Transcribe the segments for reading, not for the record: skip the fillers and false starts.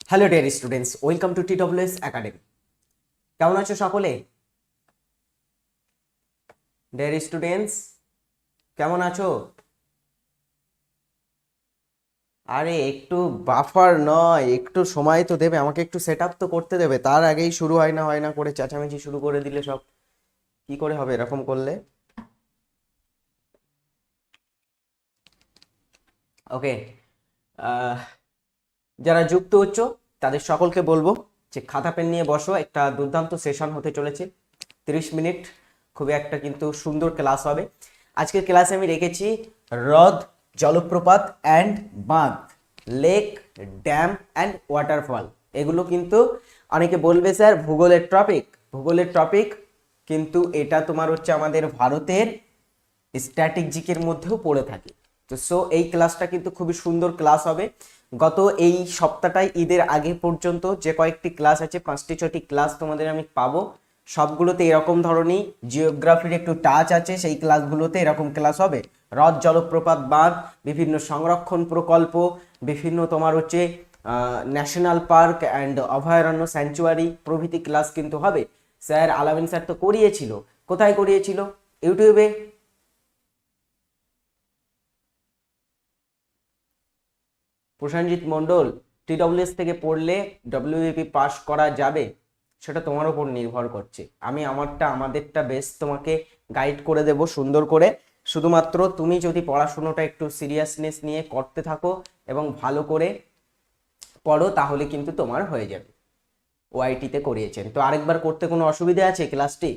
Hello dear students, welcome to TWS academy. কেমন আছো সকলে? ডিয়ার স্টুডেন্টস, কেমন আছো? আরে একটু বাফার নয়, একটু সময় তো দেবে আমাকে, একটু সেট আপ তো করতে দেবে। তার আগেই শুরু হয় না করে চেঁচামেচি শুরু করে দিলে সব কি করে হবে এরকম করলে? ওকে, যারা যুক্ত হচ্ছ তাদের সকলকে বলবো যে খাতা পেন নিয়ে বসো। একটা দুর্দান্ত সেশন হতে চলেছে, 30 মিনিট, খুবই একটা কিন্তু সুন্দর ক্লাস হবে। আজকের ক্লাসে আমি রেখেছি হ্রদ, জলপ্রপাত অ্যান্ড বাঁধ, লেক, ড্যাম অ্যান্ড ওয়াটারফল। এগুলো কিন্তু অনেকে বলবে স্যার ভূগোলের টপিক, কিন্তু এটা তোমার হচ্ছে আমাদের ভারতের স্ট্র্যাটেজিকের মধ্যেও পড়ে থাকে। তো এই ক্লাসটা কিন্তু খুবই সুন্দর ক্লাস হবে। গত এই সপ্তাহটাই ঈদের আগে পর্যন্ত যে কয়েকটি ক্লাস আছে, 5টি-6টি ক্লাস তোমাদের আমি পাবো। সবগুলোতে এরকম ধরনের জিওগ্রাফির একটু টাচ আছে, সেই ক্লাসগুলোতে এরকম ক্লাস হবে। হ্রদ, জলপ্রপাত, বাঁধ, বিভিন্ন সংরক্ষণ প্রকল্প, বিভিন্ন তোমার হচ্ছে ন্যাশনাল পার্ক অ্যান্ড অভয়ারণ্য, স্যাংচুয়ারি প্রভৃতি ক্লাস কিন্তু হবে। স্যার আলামিন স্যার তো করিয়েছিল। কোথায় করিয়েছিল? ইউটিউবে। প্রসেনজিৎ মণ্ডল, TWS থেকে পড়লে WAP পাস করা যাবে? সেটা তোমার উপর নির্ভর করছে। আমি আমাদেরটা বেশ তোমাকে গাইড করে দেব সুন্দর করে। শুধুমাত্র তুমি যদি পড়াশোনাটা একটু সিরিয়াসনেস নিয়ে করতে থাকো এবং ভালো করে পড়ো, তাহলে কিন্তু তোমার হয়ে যাবে। ওআইটিতে করিয়েছেন তো আরেকবার করতে কোনো অসুবিধা আছে? ক্লাসটি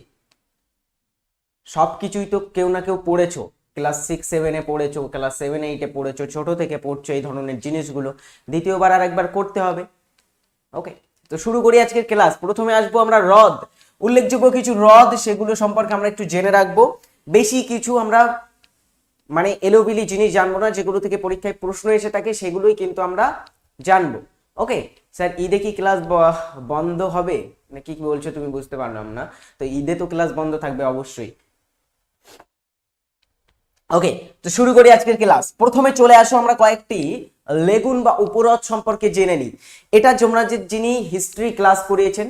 সব কিছুই তো কেউ না কেউ পড়েছো, ক্লাস 6-7-এ পড়েছো, ক্লাস 7-8-এ পড়েছো, ছোট থেকে পড়ছো এই ধরনের জিনিসগুলো, দ্বিতীয়বার আর একবার করতে হবে। ওকে, তো শুরু করি আজকের ক্লাস। প্রথমে আসবো আমরা হ্রদ। উল্লেখযোগ্য কিছু হ্রদ, সেগুলো সম্পর্কে আমরা একটু জেনে রাখবো। বেশি কিছু আমরা মানে এলোবিলি জিনিস জানবো না, যেগুলো থেকে পরীক্ষায় প্রশ্ন এসে থাকে সেগুলোই কিন্তু আমরা জানবো। ওকে স্যার, ঈদে কি ক্লাস বন্ধ হবে নাকি কি বলছো তুমি? বুঝতে পারলাম না। তো ঈদে তো ক্লাস বন্ধ থাকবে অবশ্যই। ওকে, তো শুরু করি আজকের ক্লাস। প্রথমে চলে আসো আমরা কয়েকটি লেগুন বা উপহ্রদ সম্পর্কে জেনে নিই। এটা তোমরা যিনি হিস্ট্রি ক্লাস করিয়েছেন,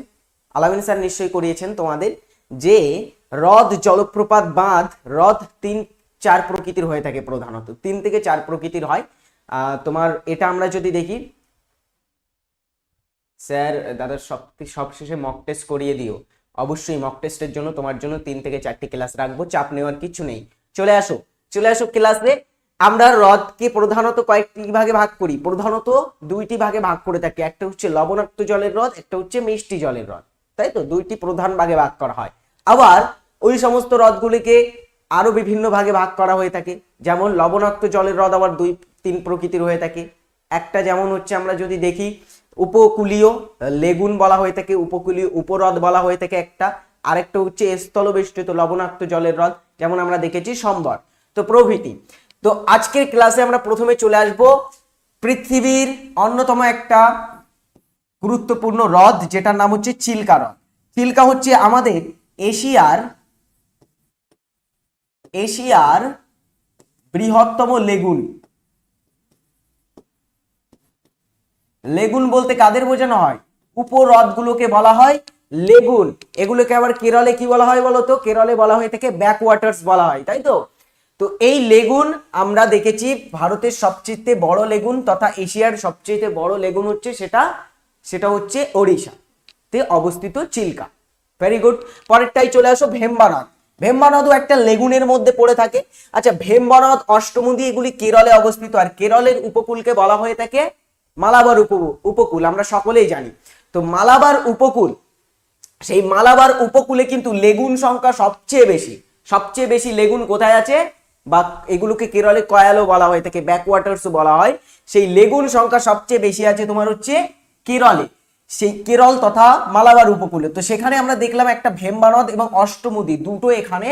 আলামিন স্যার নিশ্চয়ই করিয়েছেন তোমাদের, যে হ্রদ, জলপ্রপাত, বাঁধ, হ্রদ 3-4 প্রকৃতির হয়ে থাকে, প্রধানত 3 থেকে 4 প্রকৃতির হয়। তোমার এটা আমরা যদি দেখি, স্যার দাদা সবশেষে মক টেস্ট করিয়ে দিও। অবশ্যই মক টেস্টের জন্য তোমার জন্য 3 থেকে 4টি ক্লাস রাখবো, চাপ নেওয়ার কিছু নেই। চলে আসো ক্লাসে। আমরা হ্রদকে প্রধানত কয়েকটি ভাগে ভাগ করি, প্রধানত 2টি ভাগে ভাগ করে থাকি। একটা হচ্ছে লবণাক্ত জলের হ্রদ, একটা হচ্ছে মিষ্টি জলের হ্রদ, তাই তো 2টি প্রধান ভাগে ভাগ করা হয়। আবার ওই সমস্ত হ্রদগুলিকে আরো বিভিন্ন ভাগে ভাগ করা হয়ে থাকে। যেমন লবণাক্ত জলের হ্রদ আবার 2-3 প্রকৃতির হয়ে থাকে। একটা যেমন হচ্ছে আমরা যদি দেখি উপকূলীয় লেগুন বলা হয়ে থাকে, উপকূলীয় উপহ্রদ বলা হয়ে থাকে একটা। আরেকটা হচ্ছে স্থলবেষ্টিত লবণাক্ত জলের হ্রদ, যেমন আমরা দেখেছি সম্বর, তো প্রভৃতি। তো আজকের ক্লাসে আমরা প্রথমে চলে আসব পৃথিবীর অন্যতম একটা গুরুত্বপূর্ণ হ্রদ, যেটার নাম হচ্ছে চিল্কা হ্রদ। চিল্কা হচ্ছে আমাদের এশিয়ার বৃহত্তম লেগুন। লেগুন বলতে কাদের বোঝানো হয়? উপহ্রদগুলোকে বলা হয় লেগুন। এগুলোকে আবার কেরলে কি বলা হয় বলতো? কেরলে বলা হয়ে থাকে ব্যাকওয়াটার্স বলা হয়, তাই তো। তো এই লেগুন আমরা দেখেছি ভারতের সবচেয়ে বড় লেগুন তথা এশিয়ার সবচেয়ে বড় লেগুন হচ্ছে সেটা হচ্ছে ওড়িশাতে অবস্থিত চিল্কা। Very good. পরেরটাই চলে আসো ভেম্বানদ। ভেম্বানদও একটা লেগুনের মধ্যে পড়ে থাকে। আচ্ছা, ভেম্বানদ, অষ্টমুদি এগুলি কেরলে অবস্থিত, আর কেরলের উপকূলকে বলা হয়ে থাকে মালাবার উপকূল। আমরা সকলেই জানি। তো মালাবার উপকূল, সেই মালাবার উপকূলে কিন্তু লেগুন সংখ্যা সবচেয়ে বেশি লেগুন কোথায় আছে? বা এগুলোকে কেরলে কয়ালও বলা হয়ে থাকে, ব্যাকওয়াটার্সও বলা হয়। সেই লেগুন সংখ্যা সবচেয়ে বেশি আছে তোমার হচ্ছে কেরলে, সেই কেরল তথা মালাবার উপকূলে। তো সেখানে আমরা দেখলাম একটা ভেম্বানদ এবং অষ্টমুদি, দুটো এখানে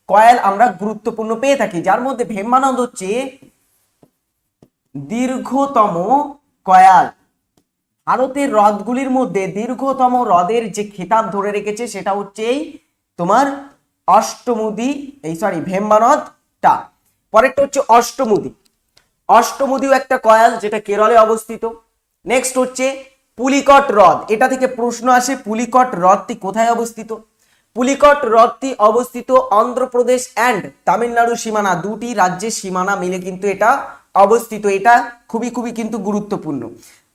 কয়াল আমরা গুরুত্বপূর্ণ পেয়ে থাকি, যার মধ্যে ভেম্বানদ হচ্ছে দীর্ঘতম কয়াল। ভারতের হ্রদগুলির মধ্যে দীর্ঘতম হ্রদের যে খেতাব ধরে রেখেছে সেটা হচ্ছে এই তোমার ভেম্বানদটা। পরেরটা হচ্ছে অষ্টমুদি। অষ্টমুদিও একটা কয়াল, যেটা কেরলে অবস্থিত। নেক্সট হচ্ছে পুলিকট হ্রদ, এটা থেকে প্রশ্ন আসে পুলিকট হ্রদটি কোথায় অবস্থিত। পুলিকট হ্রদটি অবস্থিত অন্ধ্রপ্রদেশ অ্যান্ড তামিলনাড়ু সীমানা, দুটি রাজ্যের সীমানা মিলে কিন্তু এটা অবস্থিত। এটা খুবই খুবই কিন্তু গুরুত্বপূর্ণ।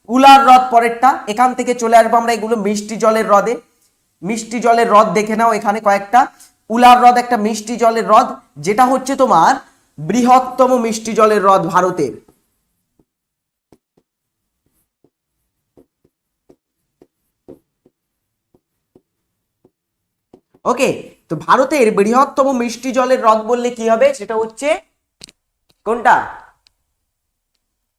উলার হ্রদ পরেরটা, এখান থেকে চলে আসবো আমরা এগুলো মিষ্টি জলের হ্রদে। মিষ্টি জলের হ্রদ দেখে নাও এখানে কয়েকটা। উলার হ্রদ একটা মিষ্টি জলের হ্রদ, যেটা হচ্ছে তোমার বৃহত্তম মিষ্টি জলের হ্রদ ভারতের। ওকে, তো ভারতের বৃহত্তম মিষ্টি জলের হ্রদ বললে কি হবে, সেটা হচ্ছে কোনটা,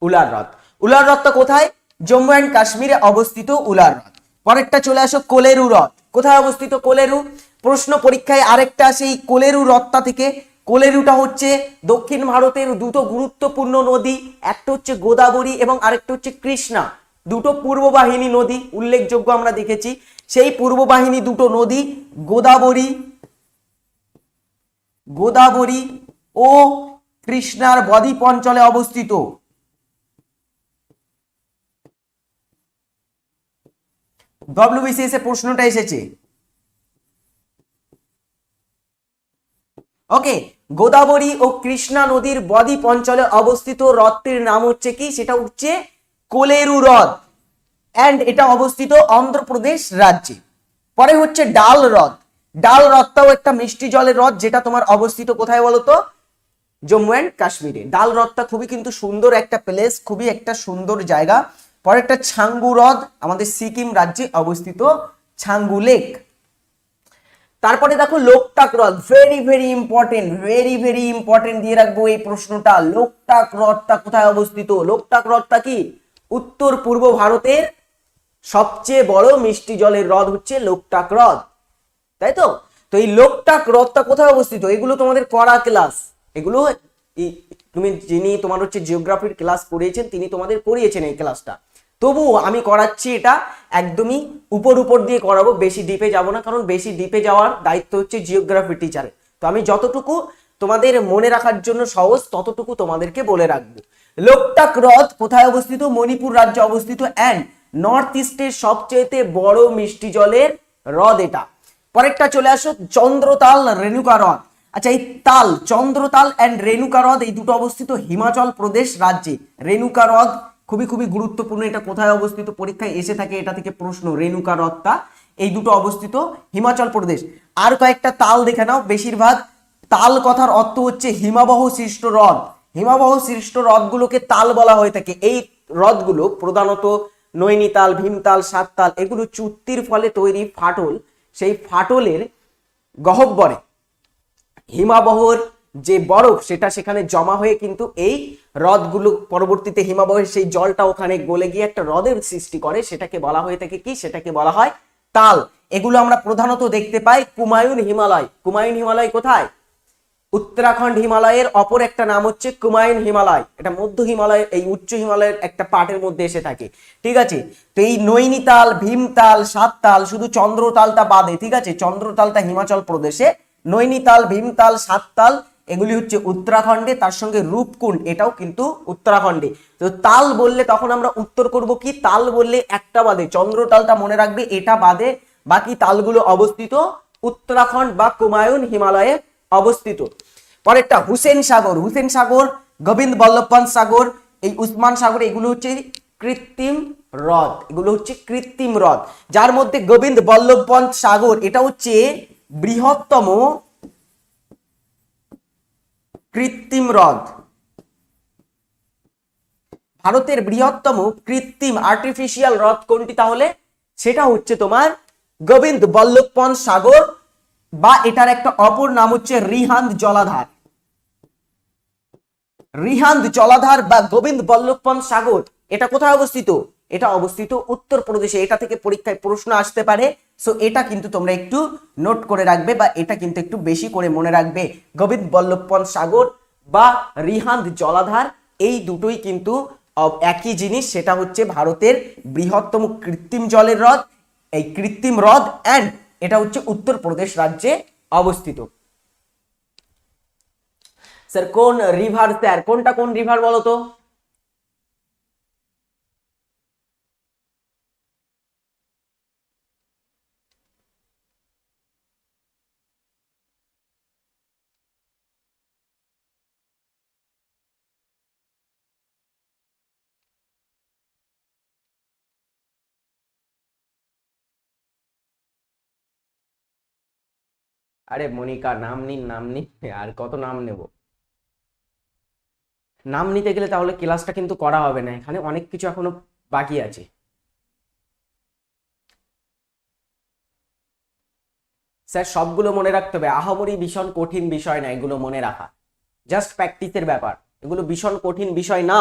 উলার হ্রদ। উলার হ্রদটা কোথায়, জম্মু অ্যান্ড কাশ্মীরে অবস্থিত উলার হ্রদ। পরেরটা চলে আসো কোলেরু হ্রদ, কোথায় অবস্থিত কোলেরু, প্রশ্ন পরীক্ষায় আরেকটা আসে এই কোলেরু হ্রদটা থেকে। কোলেরুটা হচ্ছে দক্ষিণ ভারতের দুটো গুরুত্বপূর্ণ নদী, একটা হচ্ছে গোদাবরী এবং আরেকটা হচ্ছে কৃষ্ণা, দুটো পূর্ব বাহিনী নদী উল্লেখযোগ্য আমরা দেখেছি। সেই পূর্ব বাহিনী দুটো নদী গোদাবরী গোদাবরী ও কৃষ্ণার বদ্বীপ অঞ্চলে অবস্থিত। ডব্লিউবিসিএস এ প্রশ্নটা এসেছে। ওকে, গোদাবরী ও কৃষ্ণা নদীর বদ্বীপ অঞ্চলে অবস্থিত হ্রদটির নাম হচ্ছে কি, সেটা হচ্ছে কোলেরু হ্রদ, এন্ড এটা অবস্থিত অন্ধ্রপ্রদেশ রাজ্যে। পরে হচ্ছে ডাল হ্রদ। ডাল হ্রদটাও একটা মিষ্টি জলের হ্রদ, যেটা তোমার অবস্থিত কোথায় বলতো, জম্মু অ্যান্ড কাশ্মীরে। ডাল হ্রদটা খুবই কিন্তু সুন্দর একটা প্লেস, খুবই একটা সুন্দর জায়গা। পরে একটা ছাঙ্গু হ্রদ, আমাদের সিকিম রাজ্যে অবস্থিত ছাঙ্গু লেক। তারপরে দেখো লোকটাক হ্রদ, very very important, very very important দিয়ে রাখবো এই প্রশ্নটা। লোকটাক হ্রদটা কোথায় অবস্থিত, লোকটাক হ্রদটা কি, উত্তর পূর্ব ভারতের সবচেয়ে বড় মিষ্টি জলের হ্রদ হচ্ছে লোকটাক হ্রদ, তাই তো। তো এই লোকটাক হ্রদটা কোথায় অবস্থিত, এগুলো তোমাদের করা ক্লাস, এগুলো তুমি যিনি তোমার হচ্ছে জিওগ্রাফির ক্লাস করিয়েছেন তিনি তোমাদের করিয়েছেন এই ক্লাসটা, তবুও আমি করাচ্ছি এটা একদমই উপর উপর দিয়ে করাবো, বেশি ডিপে যাব না, কারণ বেশি ডিপে যাওয়ার দায়িত্ব হচ্ছে জিওগ্রাফি টিচারের। তো আমি যতটুকু তোমাদের মনে রাখার জন্য সহজ ততটুকু তোমাদেরকে বলে রাখবো। লোকটাক হ্রদ কোথায় অবস্থিত, মণিপুর রাজ্যে অবস্থিত, অ্যান্ড নর্থ ইস্টের সবচেয়ে বড় মিষ্টি জলের হ্রদ এটা। পরেরটা চলে আসো চন্দ্রতাল রেণুকা হ্রদ। আচ্ছা, এই তাল, চন্দ্রতাল এন্ড রেণুকা হ্রদ এই দুটো অবস্থিত হিমাচল প্রদেশ রাজ্যে। রেণুকা হ্রদ খুবই খুবই গুরুত্বপূর্ণ, এটা কোথায় অবস্থিত পরীক্ষায় এসে থাকে, এটা থেকে প্রশ্ন, রেণুকা হ্রদটা এই দুটো অবস্থিত হিমাচল প্রদেশ। আর কয়েকটা তাল দেখে নাও, বেশিরভাগ তাল কথার অর্থ হচ্ছে হিমাবহ সৃষ্ট হ্রদ। হিমাবহ সৃষ্ট হ্রদগুলোকে তাল বলা হয়ে থাকে। এই হ্রদগুলো প্রধানত নৈনিতাল, ভীমতাল, সাততাল এগুলো চুক্তির ফলে তৈরি ফাটল, সেই ফাটলের গহ্বরে হিমাবহর যে বরফ সেটা সেখানে জমা হয়ে কিন্তু এই হ্রদগুলো পরবর্তীতে হিমাবহের সেই জলটা ওখানে গলে গিয়ে একটা হ্রদের সৃষ্টি করে, সেটাকে বলা হয়ে থাকে কি, সেটাকে বলা হয় তাল। এগুলো আমরা প্রধানত দেখতে পাই কুমায়ুন হিমালয়। কুমায়ুন হিমালয় কোথায়, উত্তরাখণ্ড হিমালয়ের অপর একটা নাম হচ্ছে কুমায়ুন হিমালয়, এটা মধ্য হিমালয় এই উচ্চ হিমালয়ের একটা পার্টের মধ্যে এসে থাকে, ঠিক আছে। তো এই নৈনিতাল, ভীমতাল, সাততাল শুধু চন্দ্রতালটা বাদে, ঠিক আছে, চন্দ্রতালটা হিমাচল প্রদেশে, নৈনিতাল, ভীমতাল, সাততাল এগুলি হচ্ছে উত্তরাখণ্ডে, তার সঙ্গে রূপকুণ্ড এটাও কিন্তু উত্তরাখণ্ডে। তো তাল বললে তখন আমরা উত্তর করব কি, তাল বললে একটা বাদে, চন্দ্রতালটা মনে রাখবে, এটা বাদে বাকি তালগুলো অবস্থিত উত্তরাখণ্ড বা কুমায়ুন হিমালয়ে অবস্থিত। পরেরটা হুসেন সাগর। হুসেন সাগর, গোবিন্দ বল্লভ পন্ত সাগর, এই উসমান সাগর এগুলো হচ্ছে কৃত্রিম হ্রদ, এগুলো হচ্ছে কৃত্রিম হ্রদ, যার মধ্যে গোবিন্দ বল্লভ পন্ত সাগর এটা হচ্ছে বৃহত্তম কৃত্রিম হ্রদ। ভারতের বৃহত্তম কৃত্রিম আর্টিফিশিয়াল হ্রদ কোনটি তাহলে, সেটা হচ্ছে তোমার গোবিন্দ বল্লভ পন্ত সাগর, বা এটার একটা অপর নাম হচ্ছে রিহান্দ জলাধার। রিহান্দ জলাধার বা গোবিন্দ বল্লভ পন্ত সাগর এটা কোথায় অবস্থিত, এটা অবস্থিত উত্তরপ্রদেশে। এটা থেকে পরীক্ষায় প্রশ্ন আসতে পারে, সো এটা কিন্তু তোমরা একটু নোট করে রাখবে বা এটা কিন্তু একটু বেশি করে মনে রাখবে। গোবিন্দ বল্লভ পন্ত সাগর বা রিহান্দ জলাধার এই দুটোই কিন্তু একই জিনিস, সেটা হচ্ছে ভারতের বৃহত্তম কৃত্রিম জলের হ্রদ, এই কৃত্রিম হ্রদ, এন্ড এটা হচ্ছে উত্তরপ্রদেশ রাজ্যে অবস্থিত। স্যার কোন রিভার, স্যার কোনটা কোন রিভার বলো তো, আরে মনিকা, নাম নিন, নাম নিন, আর কত নাম নেব? নাম নিতে গেলে তাহলে ক্লাসটা কিন্তু করা হবে না, এখানে অনেক কিছু এখনো বাকি আছে। স্যার সবগুলো মনে রাখতে হবে, আহামরি ভীষণ কঠিন বিষয় না এগুলো মনে রাখা, জাস্ট প্র্যাকটিসের ব্যাপার, এগুলো ভীষণ কঠিন বিষয় না।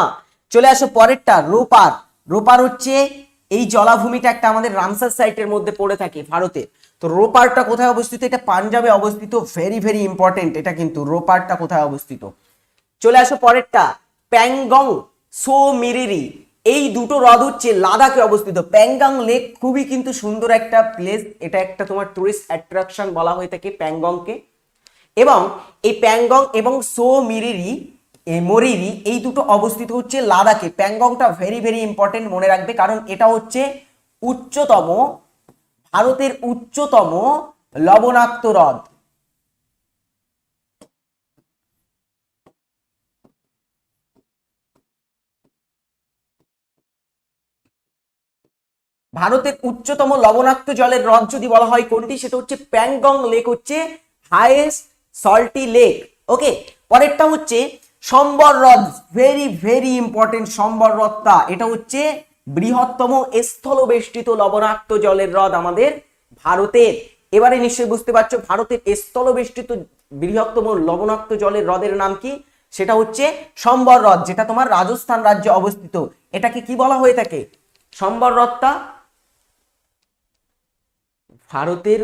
চলে আসো পরেরটা, রোপার। রোপার হচ্ছে এই জলাভূমিটা একটা আমাদের রামসার সাইটের মধ্যে পড়ে থাকে ভারতে। তো রোপারটা কোথায় অবস্থিত? এটা পাঞ্জাবে অবস্থিত, ভেরি ভেরি ইম্পর্টেন্ট এটা কিন্তু, রোপারটা কোথায় অবস্থিত। চলে আসো পরেরটা, প্যাংগং, সো মিরিরি। এই দুটো হ্রদ হচ্ছে লাদাখে অবস্থিত। প্যাংগং লেক খুবই কিন্তু সুন্দর একটা প্লেস, এটা একটা তোমার টুরিস্ট অ্যাট্রাকশন বলা হয়ে থাকে প্যাংগংকে। এবং এই প্যাংগং এবং সো মিরিরি, মরিরি, এই দুটো অবস্থিত হচ্ছে লাদাখে। প্যাংগংটা ভেরি ভেরি ইম্পর্টেন্ট মনে রাখবে, কারণ এটা হচ্ছে উচ্চতম, ভারতের উচ্চতম লবণাক্ত হ্রদ। ভারতের উচ্চতম লবণাক্ত জলের হ্রদ যদি বলা হয় কোনটি, সেটা হচ্ছে প্যাংগং লেক, হচ্ছে হাইয়েস্ট সল্টি লেক। ওকে, পরেরটা হচ্ছে সম্বর হ্রদ, ভেরি ভেরি ইম্পর্টেন্ট সম্বর হ্রদটা। এটা হচ্ছে বৃহত্তম স্থলবেষ্টিত লবণাক্ত জলের হ্রদ আমাদের ভারতের। এবারে নিশ্চয়ই বুঝতে পারছো ভারতের স্থলবেষ্টিত বৃহত্তম লবণাক্ত জলের হ্রদের নাম কি, সেটা হচ্ছে সম্বর হ্রদ, যেটা তোমার রাজস্থান রাজ্যে অবস্থিত। এটাকে কি বলা হয়ে থাকে? সম্বর হ্রদটা ভারতের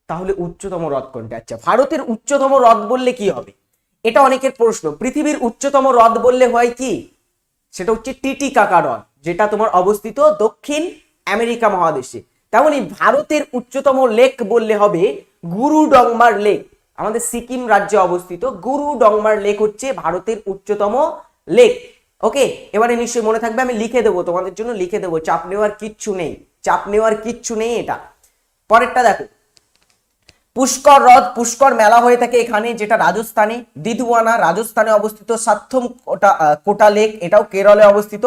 তাহলে উচ্চতম হ্রদ কোনটা? আচ্ছা, ভারতের উচ্চতম হ্রদ বললে কি হবে, এটা অনেকের প্রশ্ন। পৃথিবীর উচ্চতম হ্রদ বললে হয় কি, সেটা হচ্ছে টিটিকাকা হ্রদ, যেটা তোমার অবস্থিত দক্ষিণ আমেরিকা মহাদেশে। তেমনি ভারতের উচ্চতম লেক বললে হবে গুরুডংমার লেক, আমাদের সিকিম রাজ্যে অবস্থিত গুরুডংমার লেক হচ্ছে ভারতের উচ্চতম লেক। ওকে, এবারে নিশ্চয়ই মনে থাকবে, আমি লিখে দেবো তোমাদের জন্য, লিখে দেবো, চাপ নেওয়ার কিচ্ছু নেই, চাপ নেওয়ার কিচ্ছু নেই এটা। পরেরটা দেখো, পুষ্কর হ্রদ, পুষ্কর মেলা হয়ে থাকে এখানে, যেটা রাজস্থানে, দিদওয়ানা রাজস্থানে অবস্থিত। সাতথম কোটা লেক, এটাও কেরলে অবস্থিত।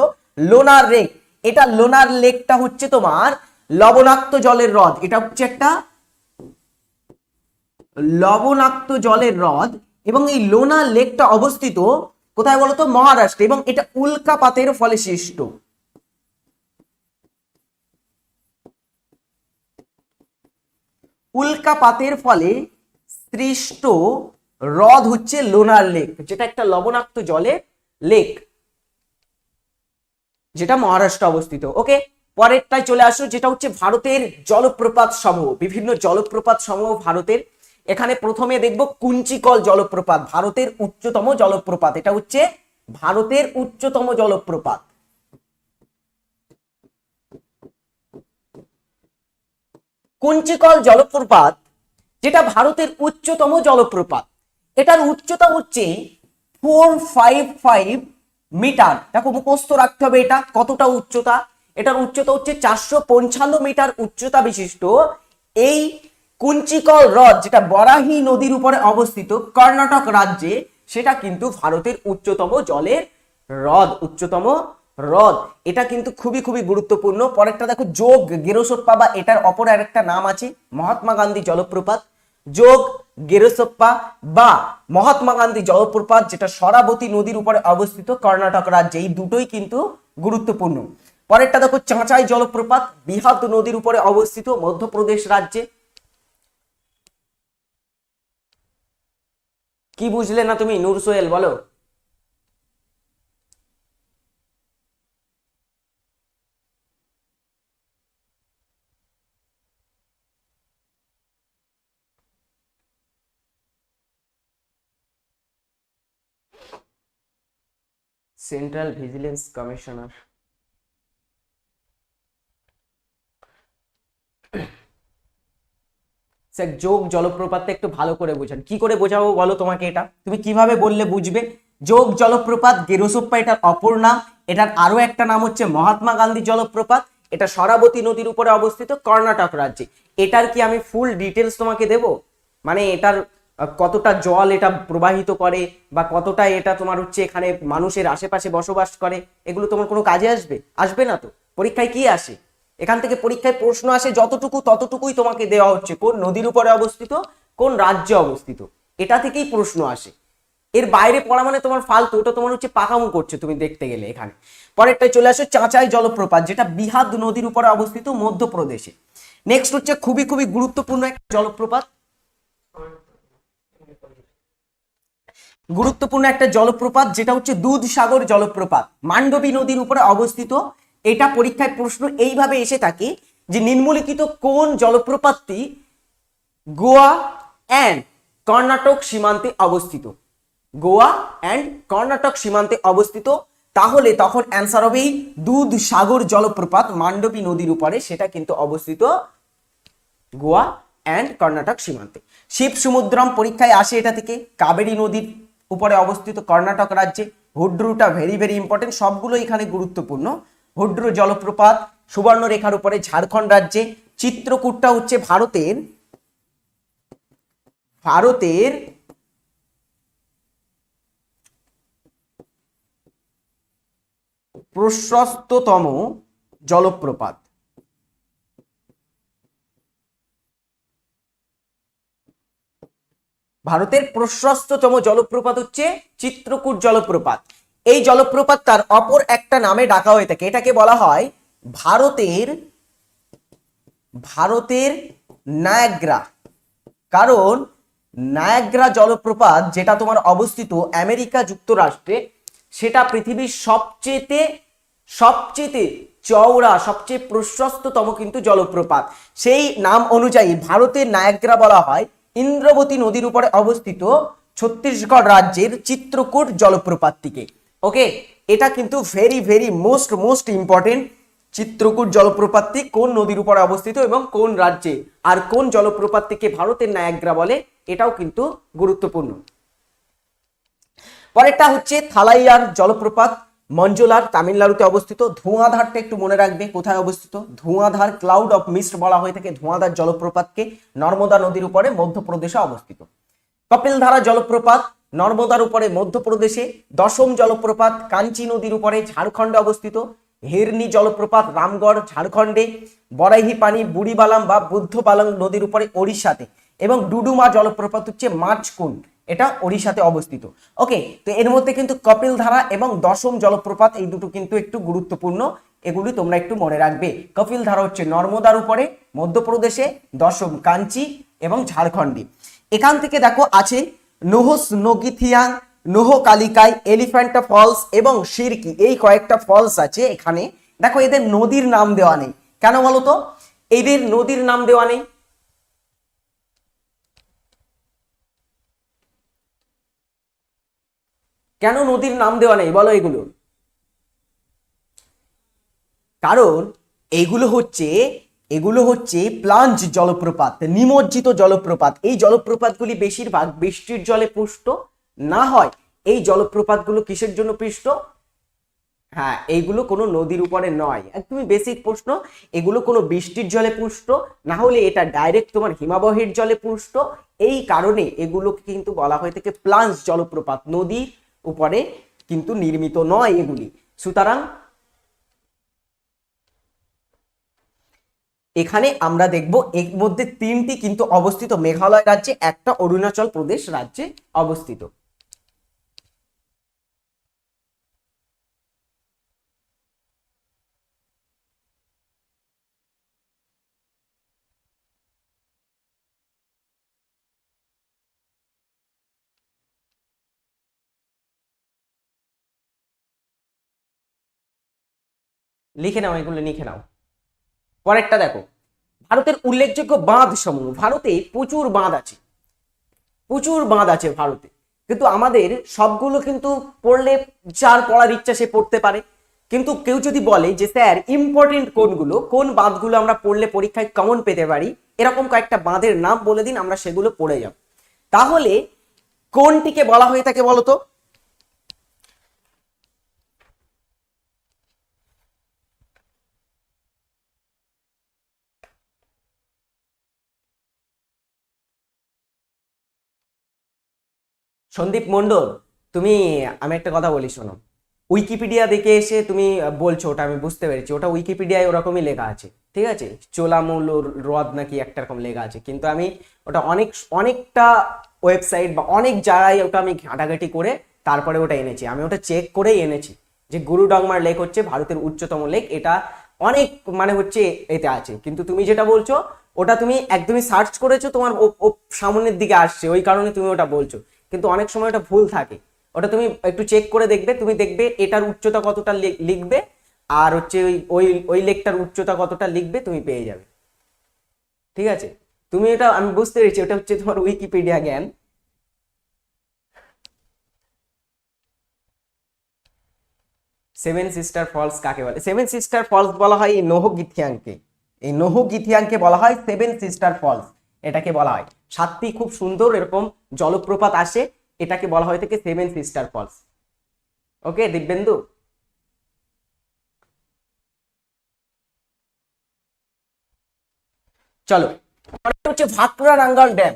লোনার লেক, এটা লোনার লেকটা হচ্ছে তোমার লবণাক্ত জলের হ্রদ, এটা হচ্ছে একটা লবণাক্ত জলের হ্রদ। এবং এই লোনার লেকটা অবস্থিত কোথায় বলতো? মহারাষ্ট্রে। এবং এটা উল্কাপাতের ফলে সৃষ্ট, উল্কাপাতের ফলে সৃষ্ট হ্রদ হচ্ছে লোনার লেক, যেটা একটা লবণাক্ত জলের লেক, যেটা মহারাষ্ট্রে অবস্থিত। ওকে, পরেরটাই চলে আসো, যেটা হচ্ছে ভারতের জলপ্রপাত সমূহ, বিভিন্ন জলপ্রপাত সমূহ ভারতের। এখানে প্রথমে দেখব কুঞ্চিকল জলপ্রপাত, ভারতের উচ্চতম জলপ্রপাত, এটা হচ্ছে ভারতের উচ্চতম জলপ্রপাত। কুঞ্চিকল জলপ্রপাত, যেটা ভারতের উচ্চতম জলপ্রপাত, এটার উচ্চতা হচ্ছে 455 মিটার। দেখো মুখস্থ রাখতে হবে এটা কতটা উচ্চতা। এটার উচ্চতা হচ্ছে 455 মিটার উচ্চতা বিশিষ্ট এই কুঞ্চিকল হ্রদ, যেটা বরাহি নদীর উপরে অবস্থিত কর্ণাটক রাজ্যে, সেটা কিন্তু ভারতের উচ্চতম জলের হ্রদ, উচ্চতম হ্রদ। এটা কিন্তু খুবই খুবই গুরুত্বপূর্ণ। পরেরটা দেখো, যোগ গেরোসোপ্পা, বা এটার অপর আরেকটা নাম আছে মহাত্মা গান্ধী জলপ্রপাত। যোগ গেরোসোপ্পা বা মহাত্মা গান্ধী জলপ্রপাত, যেটা শরাবতী নদীর উপরে অবস্থিত কর্ণাটক রাজ্যে, এই দুটোই কিন্তু গুরুত্বপূর্ণ। পরেরটা দেখো, চাঁচাই জলপ্রপাত, বিহাত নদীর উপরে অবস্থিত মধ্যপ্রদেশ রাজ্যে। কি বুঝলে না তুমি নূর সোহেল, বলো? সেন্ট্রাল ভিজিলেন্স কমিশনার, স্যার যোগ জলপ্রপাতটা একটু ভালো করে বোঝান, কি করে বোঝাবো বলো তোমাকে? এটা তুমি কিভাবে বললে বুঝবে? যোগ জলপ্রপাত গেরোসোপ্পা এটার অপর নাম, এটার আরো একটা নাম হচ্ছে মহাত্মা গান্ধী জলপ্রপাত, এটা শরাবতী নদীর উপরে অবস্থিত কর্ণাটক রাজ্যে। এটার কি আমি ফুল ডিটেলস তোমাকে দেব? মানে এটার কতটা জল এটা প্রবাহিত করে, বা কতটা এটা তোমার হচ্ছে এখানে মানুষের আশেপাশে বসবাস করে, এগুলো তোমার কোনো কাজে আসবে? আসবে না তো। পরীক্ষায় কি আসে? এখান থেকে পরীক্ষায় প্রশ্ন আসে যতটুকু, ততটুকুই তোমাকে দেওয়া হচ্ছে। কোন নদীর উপরে অবস্থিত? কোন রাজ্যে অবস্থিত? এটা থেকেই প্রশ্ন আসে। এর বাইরে পড়া মানে তোমার ফালতু, ওটা তোমার হচ্ছে পাকামো করছে তুমি দেখতে গেলে। এখানে পরেরটায় চলে আসো, চাঁচাই জলপ্রপাত, যেটা বিহাদ নদীর উপরে অবস্থিত মধ্যপ্রদেশে। নেক্সট হচ্ছে খুবই খুবই গুরুত্বপূর্ণ একটা জলপ্রপাত, যেটা হচ্ছে দুধসাগর জলপ্রপাত, মান্ডবী নদীর উপরে অবস্থিত। এটা পরীক্ষায় প্রশ্ন এইভাবে এসে থাকে যে নিম্নলিখিত কোন জলপ্রপাতটি গোয়া অ্যান্ড কর্ণাটক সীমান্তে অবস্থিত? গোয়া অ্যান্ড কর্ণাটক সীমান্তে অবস্থিত। তাহলে তখন অ্যান্সার হবে দুধসাগর জলপ্রপাত, মান্ডবী নদীর উপরে, সেটা কিন্তু অবস্থিত গোয়া অ্যান্ড কর্ণাটক সীমান্তে। শিব সমুদ্রম পরীক্ষায় আসে এটা থেকে, কাবেরী নদীর উপরে অবস্থিত কর্ণাটক রাজ্যে। হুড্রুটা ভেরি ভেরি ইম্পর্টেন্ট, সবগুলো এখানে গুরুত্বপূর্ণ। হুড্রু জলপ্রপাত সুবর্ণরেখার উপরে ঝাড়খণ্ড রাজ্যে। চিত্রকূটটা হচ্ছে ভারতের প্রশস্ততম জলপ্রপাত। ভারতের প্রশস্ততম জলপ্রপাত হচ্ছে চিত্রকূট জলপ্রপাত। এই জলপ্রপাত তার অপর একটা নামে ডাকা হয়ে থাকে, এটাকে বলা হয় ভারতের নায়াগ্রা। কারণ নায়াগ্রা জলপ্রপাত যেটা তোমার অবস্থিত আমেরিকা যুক্তরাষ্ট্রে, সেটা পৃথিবীর সবচেয়ে চওড়া, সবচেয়ে প্রশস্ততম কিন্তু জলপ্রপাত। সেই নাম অনুযায়ী ভারতের নায়াগ্রা বলা হয় ইন্দ্রবতী নদীর উপরে অবস্থিত ছত্তিশগড় রাজ্যের চিত্রকূট জলপ্রপাতটিকে। ওকে, এটা কিন্তু very very most important. Chitrakoot জলপ্রপাতটি কোন নদীর উপরে অবস্থিত এবং কোন রাজ্যে, আর কোন জলপ্রপাতটিকে ভারতের নায়াগ্রা বলে, এটাও কিন্তু গুরুত্বপূর্ণ। পরেরটা হচ্ছে থালাইয়ার জলপ্রপাত, মঞ্জুলার, তামিলনাড়ুতে অবস্থিত। ধোঁয়াধারটা একটু মনে রাখবে কোথায় অবস্থিত। ধোঁয়াধার, ক্লাউড অফ মিস্ট বলা হয়ে থাকে ধোঁয়াধার জলপ্রপাতকে, নর্মদা নদীর উপরে মধ্যপ্রদেশে অবস্থিত। কপিলধারা জলপ্রপাত নর্মদার উপরে মধ্যপ্রদেশে। দশম জলপ্রপাত কাঞ্চি নদীর উপরে ঝাড়খণ্ডে অবস্থিত। হিরনি জলপ্রপাত রামগড় ঝাড়খণ্ডে। বরাইহি পানি বুড়িবালাম বা বুদ্ধবালাং নদীর উপরে ওড়িশাতে। এবং ডুডুমা জলপ্রপাত হচ্ছে মাছকুন্ড, এটা ওড়িশাতে অবস্থিত। ওকে, তো এর মধ্যে কিন্তু কপিলধারা এবং দশম জলপ্রপাত এই দুটো কিন্তু একটু গুরুত্বপূর্ণ, এগুলি তোমরা একটু মনে রাখবে। কপিলধারা হচ্ছে নর্মদার উপরে মধ্যপ্রদেশে, দশম কাঞ্চি এবং ঝাড়খণ্ডে। এখান থেকে দেখো আছে নোহস নগিথিয়াং, নোহ কালিকাই, এলিফ্যান্টা ফলস এবং সিরকি, এই কয়েকটা ফলস আছে এখানে। দেখো এদের নদীর নাম দেওয়া নেই, কেন বলো তো? এদের নদীর নাম দেওয়া নেই, কেন নদীর নাম দেওয়া নেই বলো এগুলো? কারণ এগুলো হচ্ছে প্লাঞ্জ জলপ্রপাত, নিমজ্জিত জলপ্রপাত। এই জলপ্রপাতগুলি বেশিরভাগ বৃষ্টির জলে পুষ্ট না হয়। এই জলপ্রপাতগুলো কিসের জন্য পুষ্ট? হ্যাঁ, এইগুলো কোনো নদীর উপরে নয়, একদমই বেসিক প্রশ্ন। এগুলো কোনো বৃষ্টির জলে পুষ্ট না হলে এটা ডাইরেক্ট তোমার হিমাবহের জলে পুষ্ট। এই কারণে এগুলোকে কিন্তু বলা হয়ে থাকে প্লাঞ্জ জলপ্রপাত, নদীর উপরে কিন্তু নির্মিত নয় এগুলি। সুতরাং এখানে আমরা দেখব এর মধ্যে তিনটি কিন্তু অবস্থিত মেঘালয় রাজ্যে, একটা অরুণাচল প্রদেশ রাজ্যে অবস্থিত। লিখে নাও, এগুলো লিখে নাও। পরেরটা দেখো, ভারতের উল্লেখযোগ্য বাঁধ সমূহ। ভারতে প্রচুর বাঁধ আছে ভারতে, কিন্তু আমাদের সবগুলো কিন্তু পড়লে, যার পড়ার ইচ্ছা সে পড়তে পারে। কিন্তু কেউ যদি বলে যে স্যার ইম্পর্টেন্ট কোনগুলো, কোন বাঁধগুলো আমরা পড়লে পরীক্ষায় কমন পেতে পারি, এরকম কয়েকটা বাঁধের নাম বলে দিন, আমরা সেগুলো পড়ে যাব। তাহলে কোনটিকে বলা হয়ে থাকে বলতো? সন্দীপ মন্ডল, আমি একটা কথা বলি শোনো। উইকিপিডিয়া দেখে এসে তুমি বলছো, ওটা আমি বুঝতে পেরেছি, ওটা উইকিপিডিয়ায় ওরকমই লেখা আছে, ঠিক আছে, চোলামুল হ্রদ নাকি একটা রকম লেখা আছে, কিন্তু আমি ওটা অনেকটা ওয়েবসাইট বা অনেক জায়গায় ওটা আমি ঘাটাঘাটি করে তারপরে ওটা এনেছি, আমি ওটা চেক করেই এনেছি যে গুরুডংমার লেক হচ্ছে ভারতের উচ্চতম লেক, এটা অনেক মানে হচ্ছে এতে আছে। কিন্তু তুমি যেটা বলছো ওটা তুমি একদমই সার্চ করেছো, তোমার সামনের দিকে আসছে ওই কারণে তুমি ওটা বলছো, কিন্তু অনেক সময় ওটা ভুল থাকে, ওটা তুমি একটু চেক করে দেখবে, তুমি দেখবে এটার উচ্চতা কতটা লিখবে আর হচ্ছে ওই ওই ওই লেকটার উচ্চতা কতটা লিখবে, তুমি পেয়ে যাবে। ঠিক আছে, তুমি এটা আমি বুঝতে পেরেছি, ওটা হচ্ছে তোমার উইকিপিডিয়া জ্ঞান। সেভেন সিস্টার ফলস কাকে বলে? সেভেন সিস্টার ফলস বলা হয় এই নোহগিথিয়াংকে, এই নোহগিথিয়াংকে বলা হয় সেভেন সিস্টার ফলস, এটাকে বলা হয় সাতটি খুব সুন্দর এরকম জলপ্রপাত আসে, এটাকে বলা হয় থেকে সেভেন সিস্টার ফলস। ওকে দিব্যেন্দু, চলো হচ্ছে ভাকরা নাঙ্গল ড্যাম।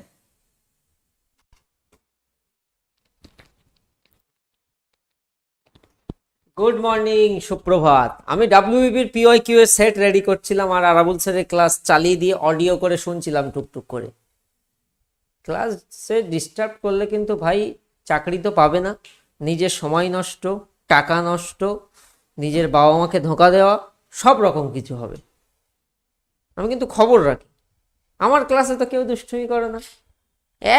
গুড মর্নিং, সুপ্রভাত। আমি ডাব্লিউবিপির পিওয়াইকিউ এর সেট রেডি করছিলাম আর আরাবুল স্যারের ক্লাস চালিয়ে দিয়ে অডিও করে শুনছিলাম টুকটুক করে। ক্লাসে ডিস্টার্ব করলে কিন্তু ভাই চাকরি তো পাবে না, নিজের সময় নষ্ট, টাকা নষ্ট, নিজের বাবা মাকে ধোঁকা দেওয়া, সব রকম কিছু হবে। আমি কিন্তু খবর রাখি, আমার ক্লাসে তো কেউ দুষ্টুমি করে না,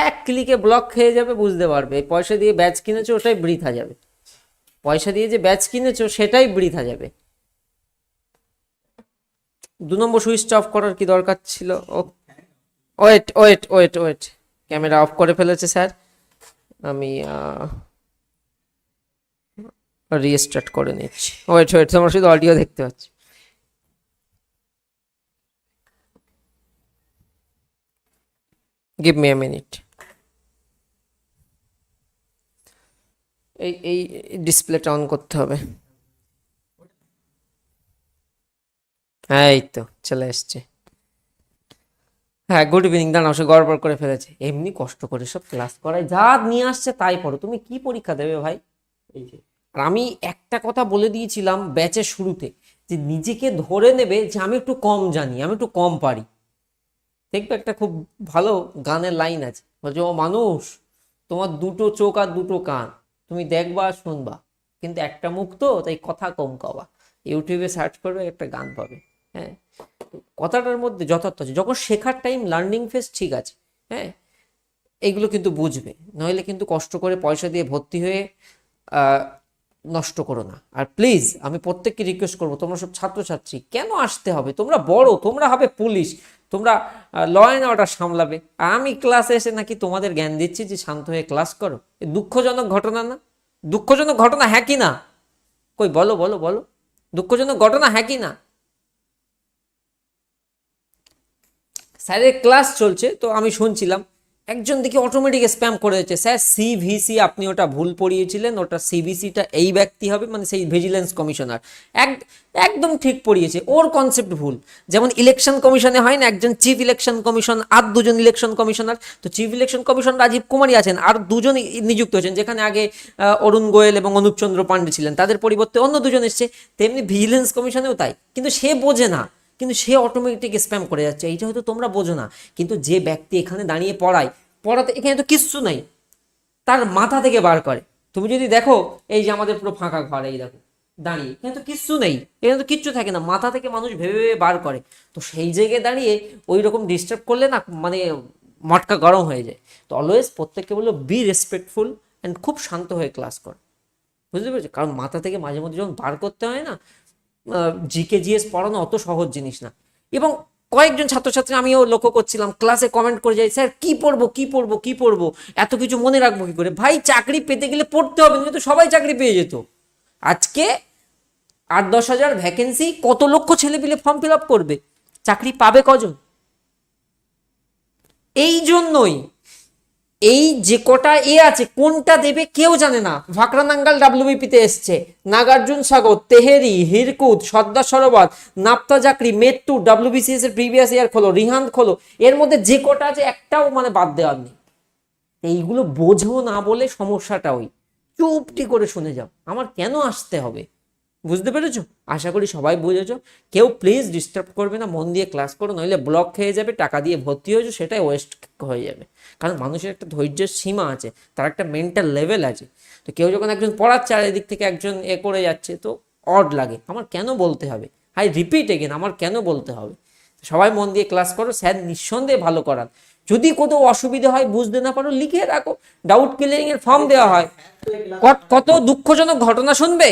এক ক্লিকে ব্লক খেয়ে যাবে, বুঝতে পারবে এই পয়সা দিয়ে ব্যাচ কিনেছো ওটাই বৃথা যাবে, পয়সা দিয়ে যে ব্যাচ কিনেছো সেটাই বৃথা যাবে। 2 নম্বর সুইচটা অফ করার কি দরকার ছিল? Oh wait wait wait wait, camera off করে ফেলেছে স্যার, আমি রিস্টার্ট করে নিচ্ছি। ওয়েট ওয়েট, তোমরা শুধু অডিও দেখতে পাচ্ছ। Give me a minute. এই ডিসপ্লেটা অন করতে হবে। হ্যাঁ এই তো চলে এসছে। হ্যাঁ গুড ইভিনিং। দাঁড়াও, সে গড়বড় করে ফেলেছে, এমনি কষ্ট করে সব ক্লাস করায়, যা নিয়ে আসছে তাই পড়ো, তুমি কি পরীক্ষা দেবে ভাই? এই যে, আর আমি একটা কথা বলে দিয়েছিলাম ব্যাচের শুরুতে, যে নিজেকে ধরে নেবে যে আমি একটু কম জানি, আমি একটু কম পারি। দেখবে একটা খুব ভালো গানের লাইন আছে, বলছে ও মানুষ, তোমার দুটো চোখ আর দুটো কান, তুমি দেখবা আর শুনবা, কিন্তু একটা মুখ তো, তাই কথা কম কবা। ইউটিউবে সার্চ করবে, একটা গান পাবে। হ্যাঁ, কথাটার মধ্যে যথার্থ আছে। যখন শেখার টাইম, লার্নিং ফেজ, ঠিক আছে, হ্যাঁ এইগুলো কিন্তু বুঝবে, নইলে কিন্তু কষ্ট করে পয়সা দিয়ে ভর্তি হয়ে নষ্ট করো না। আর প্লিজ আমি প্রত্যেককে রিকোয়েস্ট করবো, তোমরা সব ছাত্রছাত্রী কেন আসতে হবে, তোমরা বড়, তোমরা হবে পুলিশ, তোমরা ল অ্যান্ড অর্ডার সামলাবে, আর আমি ক্লাসে এসে নাকি তোমাদের জ্ঞান দিচ্ছি যে শান্ত হয়ে ক্লাস করো। এ দুঃখজনক ঘটনা না? দুঃখজনক ঘটনা হ্যাঁ কি না? কই বলো বলো বলো, দুঃখজনক ঘটনা হ্যাঁ কি না? স্যারের ক্লাস চলছে তো আমি শুনছিলাম, একজন দেখি অটোমেটিক স্প্যাম করে দিচ্ছে, স্যার সিভিসি আপনি ওটা ভুল পড়িয়েছিলেন, ওটা সিভিসিটা এই ব্যক্তি হবে, মানে সেই ভিজিলেন্স কমিশনার। একদম ঠিক পড়িয়েছে, ওর কনসেপ্ট ভুল। যেমন ইলেকশন কমিশনে হয় না, একজন চিফ ইলেকশন কমিশন আর দুজন ইলেকশন কমিশনার, তো চিফ ইলেকশন কমিশন রাজীব কুমারই আছেন, আর দুজন নিযুক্ত হয়েছেন, যেখানে আগে অরুণ গোয়েল এবং অনুপ চন্দ্র পান্ডে ছিলেন, তাদের পরিবর্তে অন্য দুজন এসছে, তেমনি ভিজিলেন্স কমিশনেও তাই, কিন্তু সে বোঝে না, কিন্তু সে অটোমেটিক স্প্যাম করে যাচ্ছে, এইটা হয়তো তোমরা বোঝো না, কিন্তু যে ব্যক্তি এখানে দাঁড়িয়ে পড়াতে এখানে তো কিচ্ছু নাই, তার মাথা থেকে বার করে। তুমি যদি দেখো এই যে আমাদের পুরো ফাঁকা ঘর, এই দেখো দাঁড়িয়ে, এখানে তো কিচ্ছু নেই, এখানে তো কিচ্ছু থাকে না, মাথা থেকে মানুষ ভেবে ভেবে বার করে। তো সেই জায়গায় দাঁড়িয়ে ওই রকম ডিস্টার্ব করলে না, মানে মটকা গরম হয়ে যায়। তো অলওয়েজ প্রত্যেককে বললো বি রেসপেক্টফুল অ্যান্ড খুব শান্ত হয়ে ক্লাস কর, বুঝতে পেরেছো? কারণ মাথা থেকে মাঝে মধ্যে যখন বার করতে হয় না, জিকে জিএস পড়ানো অত সহজ জিনিস না। এবং কয়েকজন ছাত্রছাত্রী আমিও লক্ষ্য করছিলাম ক্লাসে কমেন্ট করে যাই, স্যার কি পড়বো কি পড়বো কি পড়বো, এত কিছু মনে রাখবো কি করে? ভাই চাকরি পেতে গেলে পড়তে হবে, কিন্তু সবাই চাকরি পেয়ে যেত। আজকে 8-10 হাজার ভ্যাকেন্সি, কত লক্ষ ছেলে পিলে ফর্ম ফিল আপ করবে, চাকরি পাবে কজন? এই জন্যই এই যে কটা আছে, কোনটা দেবে কেউ জানে না। ভাকরানাঙ্গাল ডাব্লিউবিপিতে এসছে, নাগার্জুন সাগর, তেহেরি, হিরকুদ, সর্দার সরোবর, নাপ্তা জাকরি, মেট্টু, ডাব্লিউবিসিএস এর প্রিভিয়াস ইয়ার খোলো, রিহান্দ খোলো, এর মধ্যে যে কটা আছে একটাও মানে বাদ দেওয়ার নেই। এইগুলো বোঝো না বলে সমস্যাটা, ওই চুপটি করে শুনে যাও, আমার কেন আসতে হবে? বুঝতে পেরেছো? আশা করি সবাই বুঝেছো। কেউ প্লিজ ডিস্টার্ব করবে না, মন দিয়ে ক্লাস করো, নইলে ব্লক খেয়ে যাবে, টাকা দিয়ে ভর্তি হয়েছো সেটাই ওয়েস্ট হয়ে যাবে। কারণ মানুষের একটা ধৈর্যের সীমা আছে, তার একটা মেন্টাল লেভেল আছে। তো কেউ যখন একজন পড়াচ্ছে আর এদিক থেকে একজন করে যাচ্ছে, তো অড লাগে। আমার কেন বলতে হবে, আই রিপিট এগেন, আমার কেন বলতে হবে? সবাই মন দিয়ে ক্লাস করো, স্যার নিঃসন্দেহে ভালো করান। যদি কোথাও অসুবিধা হয়, বুঝতে না পারো, লিখে রাখো, ডাউট ক্লিয়ারিং এর ফর্ম দেওয়া হয়। কত দুঃখজনক ঘটনা শুনবে,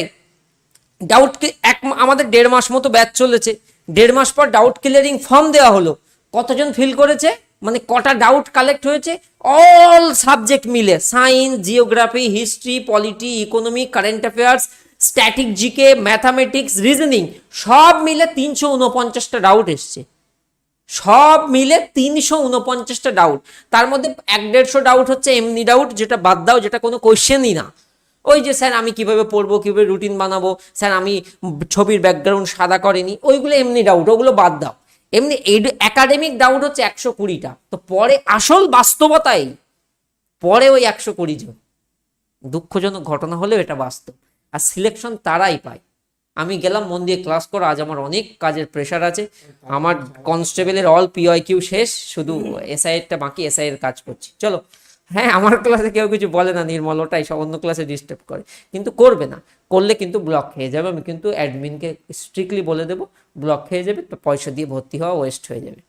আমাদের 1.5 মাস মতো ব্যাচ চলেছে, 1.5 মাস পর ডাউট ক্লিয়ারিং ফর্ম দেওয়া হলো। কতজন ফিল করেছে, মানে কটা ডাউট কালেক্ট হয়েছে, অল সাবজেক্ট মিলে, science, geography, history, polity, economy, current affairs, static, GK, mathematics, reasoning, সব মিলে 349টা ডাউট এসছে। সব মিলে 349টা ডাউট। তার মধ্যে 1-150 ডাউট হচ্ছে এমনি ডাউট, যেটা বাদ দাও, যেটা কোনো কোয়েশ্চেনই না। ওই যে স্যার আমি কিভাবে পড়বো, কিভাবে রুটিন বানাবো, স্যার আমি ছবির ব্যাকগ্রাউন্ড সাদা করিনি, ওইগুলো এমনি ডাউট, ওগুলো বাদ দাও। এমনি একাডেমিক ডাউট হচ্ছে 120টা। তো পরে আসল বাস্তবতাই পরে ওই 120 জন। দুঃখজনক ঘটনা হলেও এটা বাস্তব। আর সিলেকশন তারাই পায়। আমি গেলাম মন দিয়ে ক্লাস করো, আজ আমার অনেক কাজের প্রেশার আছে, আমার কনস্টেবলের অল PYQ শেষ, শুধু SI-এরটা বাকি, SI এর কাজ করছি। চলো, হ্যাঁ আমার ক্লাসে কেউ কিছু বলে না, নির্মল ওটাই সব অন্য ক্লাসে ডিস্টার্ব করে, কিন্তু করবে না, করলে কিন্তু ব্লক খেয়ে যাবে। আমি কিন্তু অ্যাডমিনকে স্ট্রিক্টলি বলে দেবো, ব্লক খেয়ে যাবে, তো পয়সা দিয়ে ভর্তি হওয়া ওয়েস্ট হয়ে যাবে।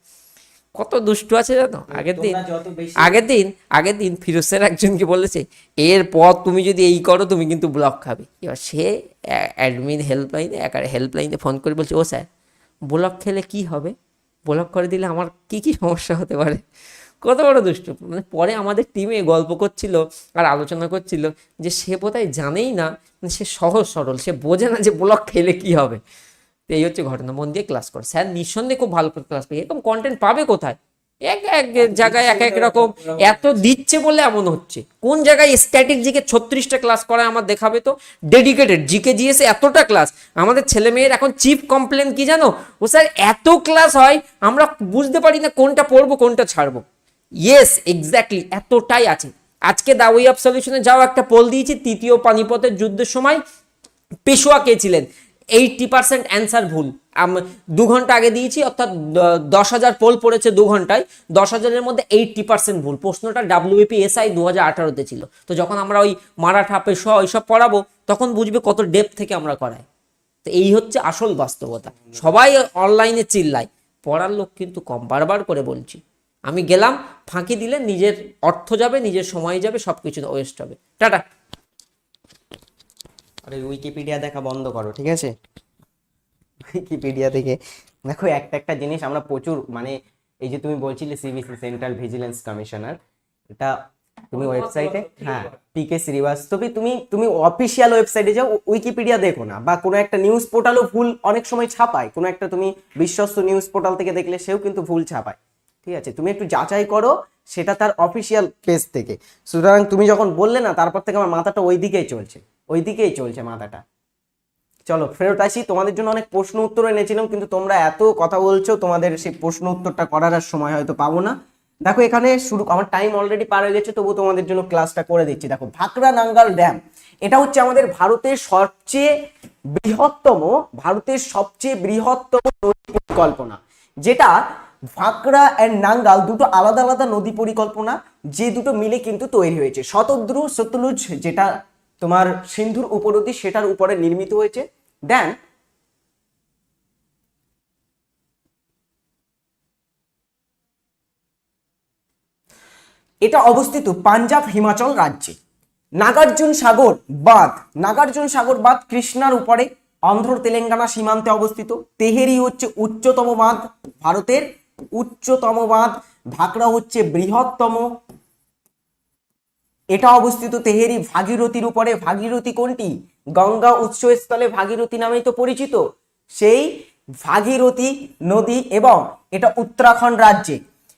কত দুষ্টু আছে জানো। আগের দিন ফিরোজ স্যার একজনকে বলেছে, এরপর তুমি যদি এই করো তুমি কিন্তু ব্লক খাবে। এবার সে অ্যাডমিন হেল্পলাইনে ফোন করে বলছে, ও স্যার ব্লক খেলে কি হবে, ব্লক করে দিলে আমার কি কি সমস্যা হতে পারে। কত বড় দুষ্টু। মানে পরে আমাদের টিমে গল্প করছিল আর আলোচনা করছিল যে সে বোধহয় জানেই না, মানে সে সহজ সরল, সে বোঝে না যে ব্লক খেলে কি হবে। তো এই হচ্ছে ঘটনা। মন দিয়ে ক্লাস করে, স্যার নিঃসন্দেহে খুব ভালো করে ক্লাস পাবে। এরকম কন্টেন্ট পাবে কোথায়, এক এক জায়গায় এক এক রকম এত দিচ্ছে বলে এমন হচ্ছে। কোন জায়গায় স্ট্যাটিক জিকে 36টা ক্লাস করায় আমার দেখাবে তো, ডেডিকেটেড জিকে জিএসে এতটা ক্লাস। আমাদের ছেলে মেয়ের এখন চিফ কমপ্লেন কি জানো, ও স্যার এত ক্লাস হয় আমরা বুঝতে পারি না কোনটা পড়বো কোনটা ছাড়বো। ইয়েস এক্স্যাক্টলি, এতটাই আছে। আজকে দা ওয়ে অফ সলিউশনে যাও একটা পোল দিয়েছি, তৃতীয় পানিপথের যুদ্ধের সময় পেশোয়া কে ছিলেন, 80% অ্যান্সার ভুল। 2 ঘন্টা আগে দিয়েছি, অর্থাৎ 10,000 পোল পড়েছে 2 ঘন্টায়, 10,000-এর মধ্যে 80% ভুল। প্রশ্নটা WAP SI 2018-তে ছিল। তো যখন আমরা ওই মারাঠা, পেশোয়া ওইসব পড়াবো, তখন বুঝবে কত ডেপথ থেকে আমরা করাই। তো এই হচ্ছে আসল বাস্তবতা। সবাই অনলাইনে চিল্লায়, পড়ার লোক কিন্তু কম। বারবার করে বলছি, আমি গেলাম, ফাঁকি দিলে নিজের অর্থ যাবে, নিজের সময় যাবে, সবকিছু ওয়েস্ট হবে। টাটা। আরে উইকিপিডিয়া দেখা বন্ধ করো, ঠিক আছে? উইকিপিডিয়া থেকে দেখো একটা জিনিস আমরা প্রচুর, মানে এই যে তুমি বলছিলে CVC, সেন্ট্রাল ভিজিলেন্স কমিশনার, এটা তুমি ওয়েবসাইটে, হ্যাঁ PK শ্রীবাস্তবী, তুমি অফিসিয়াল ওয়েবসাইটে যাও, উইকিপিডিয়া দেখো না। বা কোনো একটা নিউজ পোর্টালও ভুল অনেক সময় ছাপায়, কোনো একটা তুমি বিশ্বস্ত নিউজ পোর্টাল থেকে দেখলে সেও কিন্তু ভুল ছাপায়, ঠিক আছে? তুমি একটু যাচাই করো সেটা তার অফিসিয়াল পেজ থেকে। সুতরাং তুমি যখন বললে না, তারপর থেকে আমার মাথাটা ওই দিকেই চলছে মাথাটা। চলো ফেরত আসি। তোমাদের জন্য অনেক প্রশ্ন উত্তর এনেছিলাম, কিন্তু তোমরা এত কথা বলছো, তোমাদের সেই প্রশ্ন উত্তরটা করার আর সময় হয়তো পাবো না। দেখো এখানে শুরু, আমার টাইম অলরেডি পার হয়ে গেছে, তবু তোমাদের জন্য ক্লাসটা করে দিচ্ছি। দেখো ভাকরা নাঙ্গাল ড্যাম, এটা হচ্ছে আমাদের ভারতের সবচেয়ে বৃহত্তম নদী পরিকল্পনা, যেটা ভাকরা অ্যান্ড নাঙ্গাল দুটো আলাদা আলাদা নদী পরিকল্পনা, যে দুটো মিলে কিন্তু তৈরি হয়েছে। শতদ্রু সতলুজ, যেটা তোমার সিন্ধুর উপনদী, সেটার উপরে নির্মিত হয়েছে। দেন এটা অবস্থিত পাঞ্জাব হিমাচল রাজ্যে। নাগার্জুন সাগর বাঁধ কৃষ্ণার উপরে, অন্ধ্র তেলেঙ্গানা সীমান্তে অবস্থিত। তেহেরি হচ্ছে উচ্চতম বাঁধ, ভারতের উচ্চতম বাঁধ। ভাকরা হচ্ছে বৃহত্তম, এটা অবস্থিত তেহেরি ভাগীরথীর উপরে। ভাগীরথী কোনটি? গঙ্গা উৎসস্থলে ভাগীরথী নামেই তো পরিচিত, সেই ভাগীরথী নদী, এবং এটা উত্তরাখণ্ড রাজ্যে।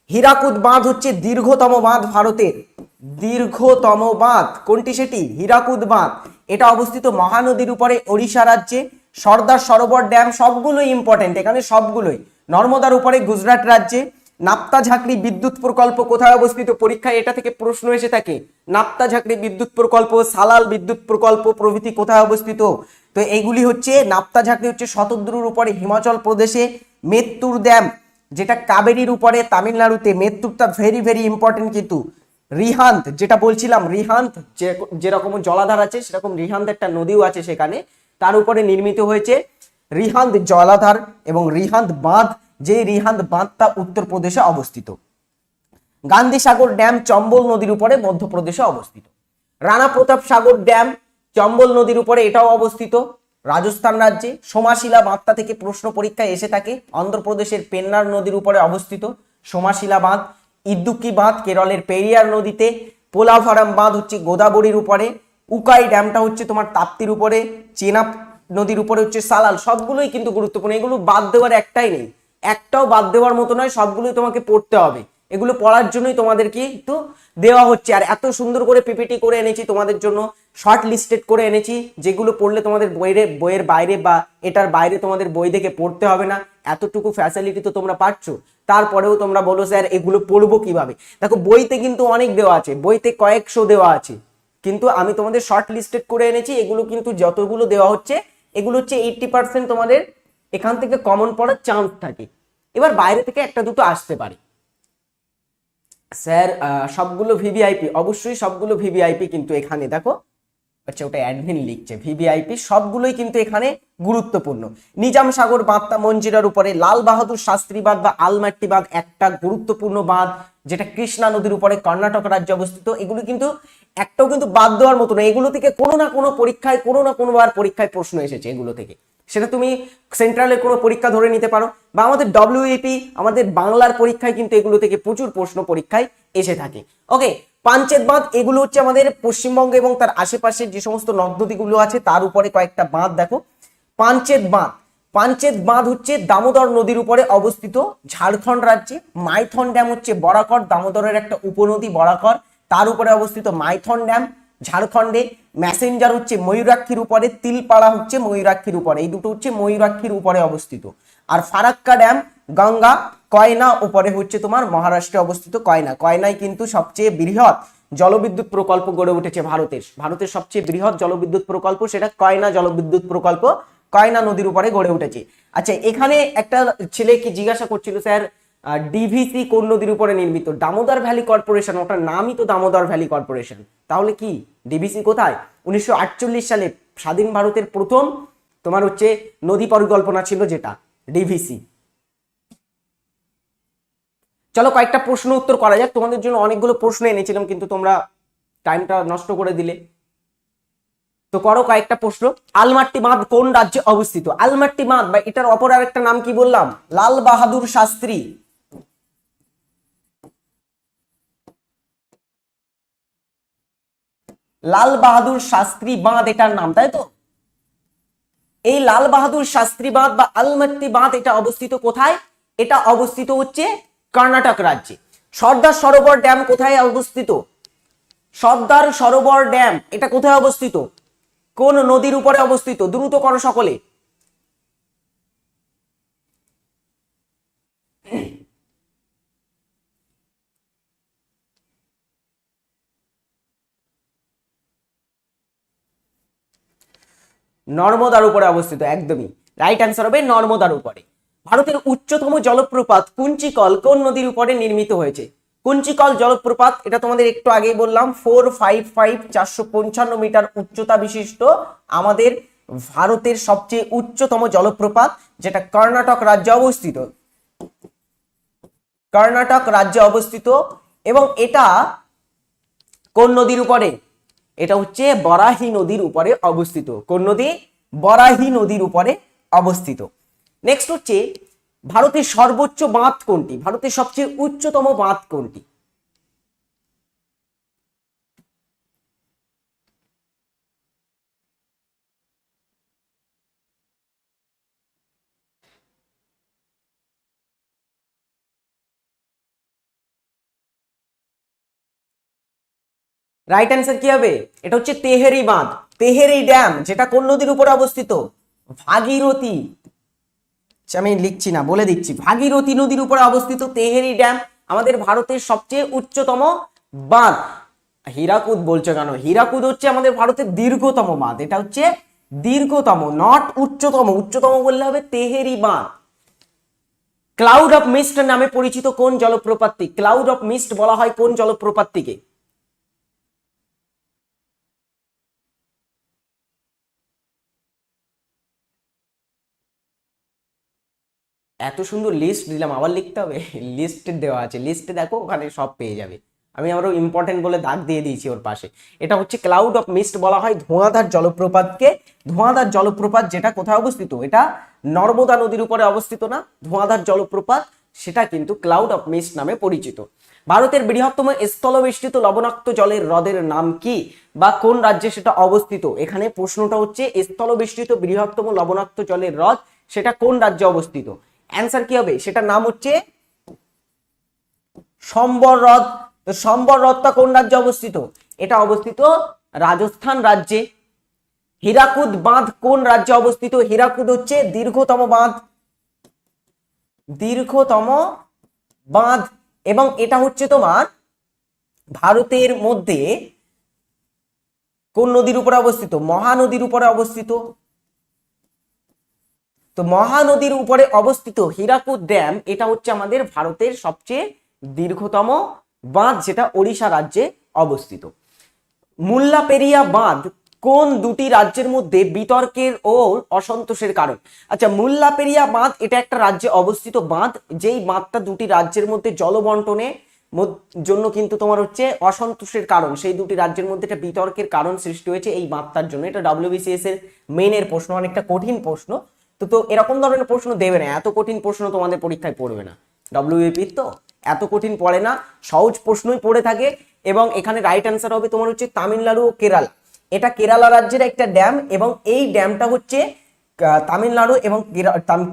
হীরাকুদ বাঁধ হচ্ছে দীর্ঘতম বাঁধ ভারতের, দীর্ঘতম বাঁধ কোনটি? সেটি হীরাকুদ বাঁধ। এটা অবস্থিত মহানদীর উপরে, ওড়িশা রাজ্যে। সর্দার সরোবর ড্যাম, সবগুলোই ইম্পর্টেন্ট এখানে, সবগুলোই। নর্মদার উপরে, গুজরাট রাজ্যে। নাপ্তা ঝাঁকড়ি বিদ্যুৎ প্রকল্প কোথায় অবস্থিত? পরীক্ষায় এটা থেকে প্রশ্ন এসে থাকে। নাপ্তা ঝাঁকড়ি বিদ্যুৎ প্রকল্প, সালাল বিদ্যুৎ প্রকল্প প্রভৃতি কোথায় অবস্থিত? তো এইগুলি হচ্ছে, নাপ্তা ঝাঁকড়ি হচ্ছে শতদ্রুর উপরে হিমাচল প্রদেশে, মেত্তুর ড্যাম যেটা কাবেরীর উপরে তামিলনাড়ুতে, মেত্তুরটা ভেরি ভেরি ইম্পর্টেন্ট কিন্তু। রিহান্দ যেটা বলছিলাম, রিহান্দ যেরকম জলাধার আছে সেরকম রিহান্দ একটা নদীও আছে সেখানে, তার উপরে নির্মিত হয়েছে রিহান্দ জলাধার এবং রিহান্দ বাঁধ, যে রিহান্দ বাঁধটা উত্তরপ্রদেশে অবস্থিত। গান্ধী সাগর ড্যাম চম্বল নদীর উপরে মধ্যপ্রদেশে অবস্থিত। রানা প্রতাপ সাগর ড্যাম চম্বল নদীর উপরে, এটাও অবস্থিত রাজস্থান রাজ্যে। সোমাশিলা বাঁধটা থেকে প্রশ্ন পরীক্ষায় এসে থাকে, অন্ধ্রপ্রদেশের পেন্নার নদীর উপরে অবস্থিত সোমাশিলা বাঁধ। ইদ্দুক্কি বাঁধ কেরলের পেরিয়ার নদীতে। পোলাভারাম বাঁধ হচ্ছে গোদাবরীর উপরে। উকাই ড্যামটা হচ্ছে তোমার তাপ্তির উপরে। চেনাব নদীর উপরে হচ্ছে সালাল। সবগুলোই কিন্তু গুরুত্বপূর্ণ, এগুলো বাদ দেওয়ার একটাই নেই, একটাও বাদ দেওয়ার মতো নয়, সবগুলোই তোমাকে পড়তে হবে। এগুলো পড়ার জন্যই তোমাদেরকে একটু দেওয়া হচ্ছে, আর এত সুন্দর করে পিপিটি করে এনেছি তোমাদের জন্য, শর্ট লিস্টেড করে এনেছি, যেগুলো পড়লে তোমাদের বইয়ের বাইরে বা এটার বাইরে তোমাদের বই দেখে পড়তে হবে না। এতটুকু ফ্যাসিলিটি তো তোমরা পাচ্ছ, তারপরেও তোমরা বলো স্যার এগুলো পড়বো কিভাবে? দেখো বইতে কিন্তু অনেক দেওয়া আছে, বইতে কয়েকশো দেওয়া আছে, কিন্তু আমি তোমাদের শর্ট লিস্টেড করে এনেছি। এগুলো কিন্তু যতগুলো দেওয়া হচ্ছে এগুলো হচ্ছে 80% তোমাদের এখান থেকে কমন পড়ার চান্স থাকে। এবার বাইরে থেকে একটা দুটো আসতে পারে। স্যার সবগুলো ভিভিআইপি? অবশ্যই সবগুলো ভিভিআইপি, কিন্তু এখানে দেখো, আচ্ছা ওটা অ্যাডমিন লিখছে, ভিভিআইপি সবগুলোই কিন্তু এখানে গুরুত্বপূর্ণ। নিজাম সাগর বাঁধটা মঞ্জিরার উপরে। লাল বাহাদুর শাস্ত্রী বাঁধ বা আলমাট্টি বাঁধ একটা গুরুত্বপূর্ণ বাঁধ, যেটা কৃষ্ণা নদীর উপরে কর্ণাটক রাজ্যে অবস্থিত। এগুলো কিন্তু একটাও কিন্তু বাদ দেওয়ার মতো না, এগুলো থেকে কোনো না কোনো পরীক্ষায়, কোনো না কোনোবার পরীক্ষায় প্রশ্ন এসেছে এগুলো থেকে। সেটা তুমি সেন্ট্রালের কোনো পরীক্ষা ধরে নিতে পারো, বা আমাদের ডব্লিউএপি, আমাদের বাংলার পরীক্ষায় কিন্তু এগুলো থেকে প্রচুর প্রশ্ন পরীক্ষায় এসে থাকে। ওকে, পাঞ্চেত বাঁধ, এগুলো হচ্ছে আমাদের পশ্চিমবঙ্গ এবং তার আশেপাশের যে সমস্ত নদ নদীগুলো আছে তার উপরে কয়েকটা বাঁধ দেখো। পাঞ্চেত বাঁধ, পাঞ্চেত বাঁধ হচ্ছে দামোদর নদীর উপরে অবস্থিত ঝাড়খণ্ড রাজ্যে। মাইথন ড্যাম হচ্ছে বরাকর, দামোদরের একটা উপনদী বরাকর, তার উপরে অবস্থিত মাইথন ড্যাম ঝাড়খণ্ডে। ম্যাসেঞ্জার হচ্ছে ময়ূরাক্ষীর উপরে, তিলপাড়া হচ্ছে ময়ূরাক্ষীর উপরে, এই দুটো হচ্ছে ময়ূরাক্ষীর উপরে অবস্থিত। আর ফারাক্কা ড্যাম গঙ্গা কয়না উপরে হচ্ছে তোমার মহারাষ্ট্রে অবস্থিত। কয়নায় কিন্তু সবচেয়ে বৃহৎ জলবিদ্যুৎ প্রকল্প গড়ে উঠেছে ভারতের সবচেয়ে বৃহৎ জলবিদ্যুৎ প্রকল্প, সেটা কয়না জলবিদ্যুৎ প্রকল্প, কয়না নদীর উপরে গড়ে উঠেছে। আচ্ছা এখানে একটা ছেলে কি জিজ্ঞাসা করছিল, স্যার ডিভিসি কোন নদীর উপরে নির্মিত? দামোদর ভ্যালি কর্পোরেশন, ওটার নামই তো দামোদর ভ্যালি কর্পোরেশন। তাহলে কি ডিভিসি কোথায়? 1948 সালে স্বাধীন ভারতের প্রথম তোমার হচ্ছে নদী পরিকল্পনা ছিল যেটা ডিভিসি। চলো কয়েকটা প্রশ্ন উত্তর করা যাক, তোমাদের জন্য অনেকগুলো প্রশ্ন এনেছিলাম কিন্তু তোমরা টাইমটা নষ্ট করে দিলে। তো করো কয়েকটা প্রশ্ন। আলমাট্টি বাঁধ কোন রাজ্যে অবস্থিত? আলমাট্টি বাঁধ বা এটার অপর আরেকটা নাম কি বললাম? লাল বাহাদুর শাস্ত্রী, লাল বাহাদুর শাস্ত্রী বাঁধ এটার নাম, তাই তো? এই লাল বাহাদুর শাস্ত্রী বাঁধ বা আলমাট্টি বাঁধ এটা অবস্থিত কোথায়? এটা অবস্থিত হচ্ছে কর্ণাটক রাজ্যে। সর্দার সরোবর ড্যাম কোথায় অবস্থিত? সর্দার সরোবর ড্যাম এটা কোথায় অবস্থিত? কোন নদীর উপরে অবস্থিত? দ্রুত করো সকলে। নর্মদার উপরে অবস্থিত, একদমই রাইট অ্যান্সার হবে নর্মদার উপরে। ভারতের উচ্চতম জলপ্রপাত কুঞ্চিকল কোন নদীর উপরে নির্মিত হয়েছে? কুঞ্চিকল জলপ্রপাত এটা তোমাদের একটু আগেই বললাম, 455 455 মিটার উচ্চতা বিশিষ্ট আমাদের ভারতের সবচেয়ে উচ্চতম জলপ্রপাত, যেটা কর্ণাটক রাজ্যে অবস্থিত। কর্ণাটক রাজ্যে অবস্থিত। এবং এটা কোন নদীর উপরে? এটা হচ্ছে বরাহি নদীর উপরে অবস্থিত। কোন নদী? বরাহি নদীর উপরে অবস্থিত। নেক্সট হচ্ছে ভারতের সর্বোচ্চ বাঁধ কোনটি? ভারতের সবচেয়ে উচ্চতম বাঁধ কোনটি? রাইট অ্যান্সার কি হবে? এটা হচ্ছে তেহেরি বাঁধ, তেহেরি ড্যাম, যেটা কোন নদীর উপরে অবস্থিত? ভাগীরথী, আমি লিখছি না, বলে দিচ্ছি। ভাগীরথী নদীর উপরে অবস্থিত তেহেরি ড্যাম আমাদের ভারতের সবচেয়ে উচ্চতম বাঁধ। হীরাকুদ বলছো কেন? হীরাকুদ হচ্ছে আমাদের ভারতের দীর্ঘতম বাঁধ, এটা হচ্ছে দীর্ঘতম, নট উচ্চতম। উচ্চতম বললে হবে তেহেরি বাঁধ। ক্লাউড অফ মিস্ট নামে পরিচিত কোন জলপ্রপাতটি? ক্লাউড অফ মিস্ট বলা হয় কোন জলপ্রপাতটিকে? এত সুন্দর লিস্ট দিলাম, আবার লিখতে হবে? লিস্টে দেওয়া আছে, লিস্টে দেখো, ওখানে সব পেয়ে যাবে। আমি আরো ইম্পর্টেন্ট বলে দাগ দিয়ে দিয়েছি ওর পাশে। এটা হচ্ছে ক্লাউড অফ মিস্ট বলা হয় ধোঁয়াধার জলপ্রপাতকে। ধোঁয়াধার জলপ্রপাত যেটা কোথায় অবস্থিত? এটা নর্মদা নদীর উপরে অবস্থিত না, ধোঁয়াধার জলপ্রপাত, সেটা কিন্তু ক্লাউড অফ মিস্ট নামে পরিচিত। ভারতের বৃহত্তম স্থলবেষ্টিত লবণাক্ত জলের হ্রদের নাম কি, বা কোন রাজ্যে সেটা অবস্থিত? এখানে প্রশ্নটা হচ্ছে স্থলবেষ্টিত বৃহত্তম লবণাক্ত জলের হ্রদ সেটা কোন রাজ্যে অবস্থিত। অ্যান্সার কি হবে? সেটার নাম হচ্ছে সম্বর হ্রদ। তো সম্বর হ্রদটা কোন রাজ্যে অবস্থিত? এটা অবস্থিত রাজস্থান রাজ্যে। হীরাকুদ বাঁধ কোন রাজ্যে অবস্থিত? হীরাকুদ হচ্ছে দীর্ঘতম বাঁধ, দীর্ঘতম বাঁধ, এবং এটা হচ্ছে তোমার ভারতের মধ্যে কোন নদীর উপরে অবস্থিত? মহানদীর উপরে অবস্থিত। তো মহানদীর উপরে অবস্থিত হীরাকুদ ড্যাম, এটা হচ্ছে আমাদের ভারতের সবচেয়ে দীর্ঘতম বাঁধ, যেটা ওড়িশা রাজ্যে অবস্থিত। মুল্লাপেরিয়া বাঁধ কোন দুটি রাজ্যের মধ্যে বিতর্কের ও অসন্তোষের কারণ? আচ্ছা, মুল্লাপেরিয়া বাঁধ এটা একটা রাজ্যে অবস্থিত বাঁধ, যেই বাঁধটা দুটি রাজ্যের মধ্যে জলবন্টনে জন্য কিন্তু তোমার হচ্ছে অসন্তোষের কারণ, সেই দুটি রাজ্যের মধ্যে একটা বিতর্কের কারণ সৃষ্টি হয়েছে এই বাঁধটার জন্য। এটা ডব্লিউবিসিএস এর মেইনের প্রশ্ন, অনেকটা কঠিন প্রশ্ন। তো এরকম ধরনের প্রশ্ন দেবে না, এত কঠিন প্রশ্ন তোমাদের পরীক্ষায় পড়বে না। ডব্লিউবিপির তো এত কঠিন পড়ে না, সহজ প্রশ্নই পড়ে থাকে। এবং এখানে রাইট অ্যান্সার হবে তোমার হচ্ছে তামিলনাড়ু ও কেরালা। এটা কেরালা রাজ্যের একটা ড্যাম, এবং এই ড্যামটা হচ্ছে তামিলনাড়ু এবং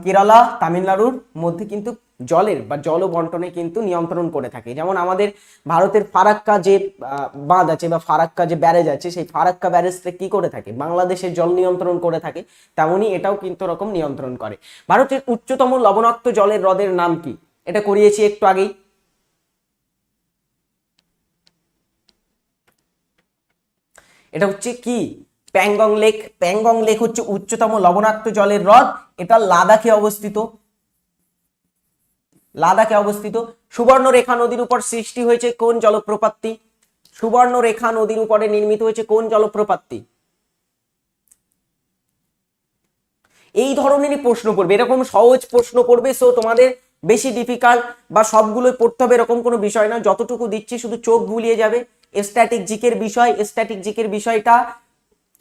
কেরালা, তামিলনাড়ুর মধ্যে কিন্তু জলের বা জল বন্টনে কিন্তু নিয়ন্ত্রণ করে থাকে। যেমন আমাদের ভারতের ফারাক্কা যে বাঁধ আছে বা ফারাক্কা যে ব্যারেজ আছে, সেই ফারাক্কা ব্যারেজটা কি করে থাকে? বাংলাদেশের জল নিয়ন্ত্রণ করে থাকে, তেমনি এটাও কিন্তু রকম নিয়ন্ত্রণ করে। ভারতের উচ্চতম লবণাক্ত জলের হ্রদের নাম কি? এটা করিয়েছি একটু আগেই। এটা হচ্ছে কি? প্যাংগং লেক। প্যাংগং লেক হচ্ছে উচ্চতম লবণাক্ত জলের হ্রদ, এটা লাদাখে অবস্থিত, লাদাখে অবস্থিত। সুবর্ণরেখা নদীর উপর সৃষ্টি হয়েছে কোন জলপ্রপাতটি? সুবর্ণরেখা নদীর উপরে নির্মিত হয়েছে কোন জলপ্রপাতটি? এই ধরনেরই প্রশ্ন করবে, এরকম সহজ প্রশ্ন করবে। সো তোমাদের বেশি ডিফিকাল্ট বা সবগুলোই পড়তে হবে এরকম কোনো বিষয় না, যতটুকু দিচ্ছি শুধু চোখ বুলিয়ে যাবে। স্ট্যাটিক জিকের বিষয়, স্ট্যাটিক জিকের বিষয়টা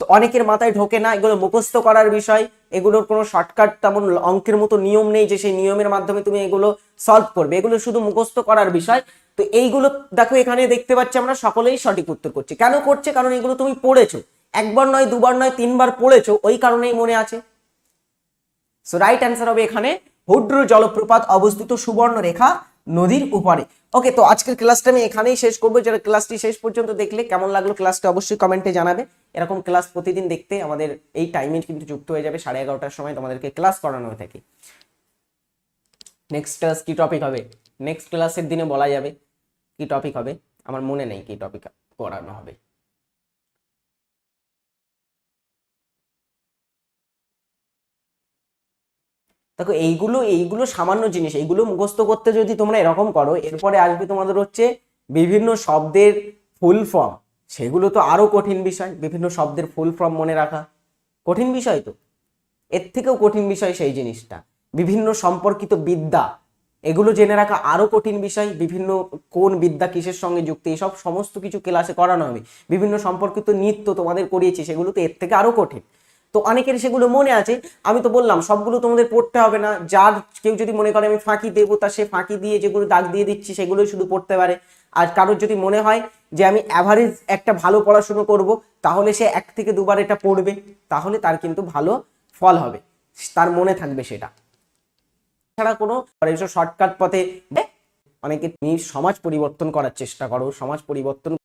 তো অনেকের মাথায় ঢোকে না, এগুলো মুখস্থ করার বিষয়, এগুলোর কোনো শর্টকাট তেমন অঙ্কের মতো নিয়ম নেই যে সেই নিয়মের মাধ্যমে তুমি এগুলো সলভ করবে, এগুলো শুধু মুখস্থ করার বিষয়। তো এইগুলো দেখো এখানে দেখতে পাচ্ছি আমরা সকলেই সঠিক উত্তর করছি। কেন করছে? কারণ এগুলো তুমি পড়েছো, একবার নয়, দুবার নয়, তিনবার পড়েছো, ওই কারণেই মনে আছে। সো রাইট অ্যান্সার হবে এখানে হুড্র জলপ্রপাত অবস্থিত সুবর্ণরেখা নদীর উপরে। ওকে, তো আজকের ক্লাসটা আমি এখানেই শেষ করবো। যারা ক্লাসটি শেষ পর্যন্ত দেখলে, কেমন লাগলো ক্লাসটা অবশ্যই কমেন্টে জানাবে। এরকম ক্লাস প্রতিদিন দেখতে আমাদের এই টাইমে কিন্তু যুক্ত হয়ে যাবে, 11:30টার সময় তোমাদেরকে ক্লাস করানো হয়ে থাকে। নেক্সট ক্লাস কি টপিক হবে নেক্সট ক্লাসের দিনে বলা যাবে কি টপিক হবে, আমার মনে নেই কি টপিক পড়ানো হবে। দেখো এইগুলো এইগুলো সামান্য জিনিস, এইগুলো মুখস্থ করতে যদি তোমরা এরকম করো, এরপরে আসবে তোমাদের হচ্ছে বিভিন্ন শব্দের ফুল ফর্ম, সেগুলো তো আরো কঠিন বিষয়। বিভিন্ন শব্দের ফুল ফর্ম মনে রাখা কঠিন বিষয়, তো এর থেকেও কঠিন বিষয় সেই জিনিসটা। বিভিন্ন সম্পর্কিত বিদ্যা, এগুলো জেনে রাখা আরো কঠিন বিষয়। বিভিন্ন কোন বিদ্যা কিসের সঙ্গে যুক্ত, এইসব সমস্ত কিছু ক্লাসে করানো হবে। বিভিন্ন সম্পর্কিত নৃত্য তোমাদের করিয়েছি, সেগুলো তো এর থেকে আরো কঠিন। তো অনেকের সেগুলো মনে আছে, আমি তো বললাম সবগুলো তোমাদের পড়তে হবে না। যার কেউ যদি মনে করে আমি ফাঁকি দেবো, তা সে ফাঁকি দিয়ে যেগুলো দাগ দিয়ে দিচ্ছি সেগুলোই শুধু পড়তে পারে। আর কারোর যদি মনে হয় যে আমি অ্যাভারেজ একটা ভালো পড়াশুনো করব, তাহলে সে 1 থেকে 2বার এটা পড়বে, তাহলে তার কিন্তু ভালো ফল হবে, তার মনে থাকবে সেটা। ছাড়া কোনো শর্টকাট পথে অনেকে তুমি সমাজ পরিবর্তন করার চেষ্টা করো, সমাজ পরিবর্তন